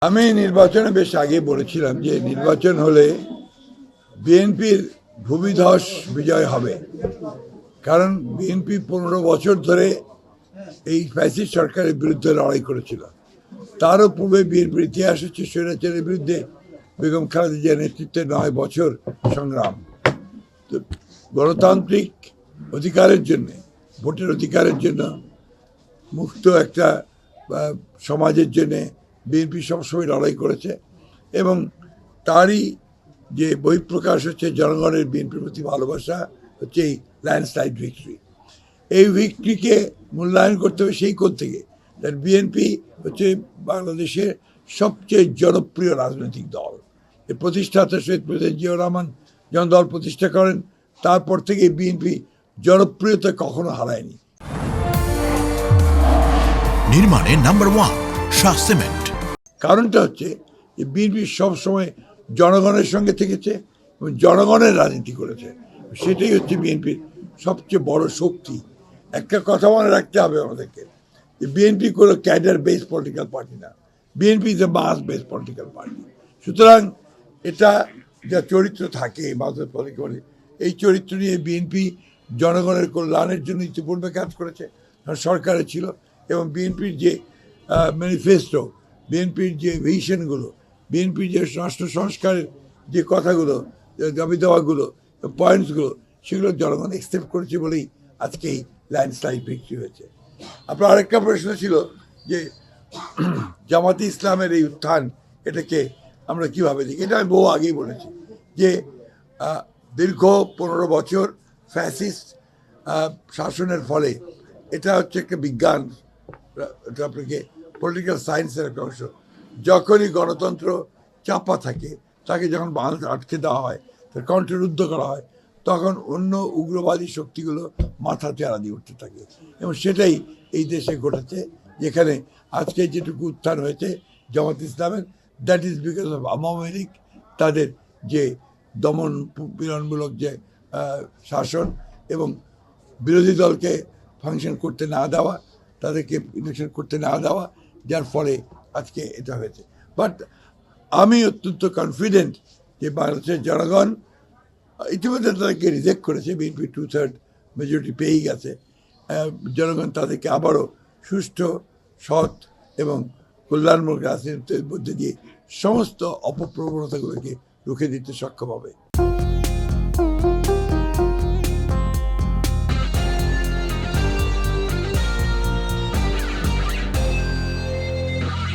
আমি নির্বাচনে বেশ আগে বলেছিলাম যে নির্বাচন হলে বিএনপির ভূমিধস বিজয় হবে, কারণ বিএনপি 15 বছর ধরে এই ফ্যাসিস্ট সরকারের বিরুদ্ধে লড়াই করেছিল। তারও পূর্বে বিএনপির ইতিহাস হচ্ছে স্বৈরাচারের বিরুদ্ধে বেগম খালেদা জিয়ার নেতৃত্বে 9 বছর সংগ্রাম। তো গণতান্ত্রিক অধিকারের জন্য, ভোটের অধিকারের জন্য, মুক্ত একটা সমাজের জন্য বিএনপি সবসময় লড়াই করেছে এবং তারই যে বহিঃপ্রকাশ হচ্ছে জনগণের বিএনপির প্রতি ভালোবাসা, হচ্ছে এই ল্যান্ডস্লাইড ভিক্টরি। এই ভিক্টরিকে মূল্যায়ন করতে হবে সেই কোণ থেকে। বিএনপি হচ্ছে বাংলাদেশের সবচেয়ে জনপ্রিয় রাজনৈতিক দল। এর প্রতিষ্ঠাতা শহীদ প্রেসিডেন্ট জিয়াউর রহমান যখন দল প্রতিষ্ঠা করেন, তারপর থেকে বিএনপি জনপ্রিয়তা কখনো হারায়নি। নির্মাণে নাম্বার 1 শাহ সিমেন্ট। কারণটা হচ্ছে যে বিএনপি সবসময় জনগণের সঙ্গে থেকেছে এবং জনগণের রাজনীতি করেছে। সেটাই হচ্ছে বিএনপির সবচেয়ে বড় শক্তি। একটা কথা মনে রাখতে হবে আমাদেরকে, যে বিএনপি কোনো ক্যাডার বেস পলিটিক্যাল পার্টি না, BNP is a mass base political party. সুতরাং এটা যা চরিত্র থাকে মাস পলিটিক্যাল, এই চরিত্র নিয়ে বিএনপি জনগণের কল্যাণের জন্য ইতিপূর্বে কাজ করেছে, সরকারে ছিল। এবং বিএনপির যে ম্যানিফেস্টো, বিএনপির যে ভিশনগুলো, বিএনপির যে রাষ্ট্র সংস্কারের যে কথাগুলো, দাবি দেওয়াগুলো, পয়েন্টসগুলো, সেগুলো জনগণ অ্যাকসেপ্ট করেছে বলেই আজকে এই ল্যান্ডস্লাইড ভিক্টরি হয়েছে। আপনার আরেকটা প্রশ্ন ছিল যে জামাতে ইসলামের এই উত্থান, এটাকে আমরা কীভাবে দেখি। এটা আমি বহু আগেই বলেছি যে দীর্ঘ 15 বছর ফ্যাসিস্ট শাসনের ফলে এটা হচ্ছে একটা বিজ্ঞান, এটা আপনাকে পলিটিক্যাল সায়েন্সের একটা অংশ। যখনই গণতন্ত্র চাপা থাকে, তাকে যখন বাংলাদেশ আটকে দেওয়া হয়, তার কণ্ঠরুদ্ধ করা হয়, তখন অন্য উগ্রবাদী শক্তিগুলো মাথা চেরা দিয়ে উঠতে থাকে। এবং সেটাই এই দেশে ঘটেছে, যেখানে আজকে যেটুকু উত্থান হয়েছে জামাত ইসলামের, that is because of Awami League, তাদের যে দমন পীড়নমূলক যে শাসন এবং বিরোধী দলকে ফাংশন করতে না দেওয়া, তাদেরকে ইলেকশন করতে না দেওয়া, যার ফলে আজকে এটা হয়েছে। বাট আমি অত্যন্ত কনফিডেন্ট যে বাংলাদেশের জনগণ ইতিমধ্যে তাদেরকে রিজেক্ট করেছে, বিএনপি 2/3 মেজরিটি পেয়েই গেছে। জনগণ তাদেরকে আবারও সুষ্ঠু, সৎ এবং কল্যাণমূলক রাজনীতির মধ্যে দিয়ে সমস্ত অপপ্রবণতাগুলোকে রুখে দিতে সক্ষম হবে।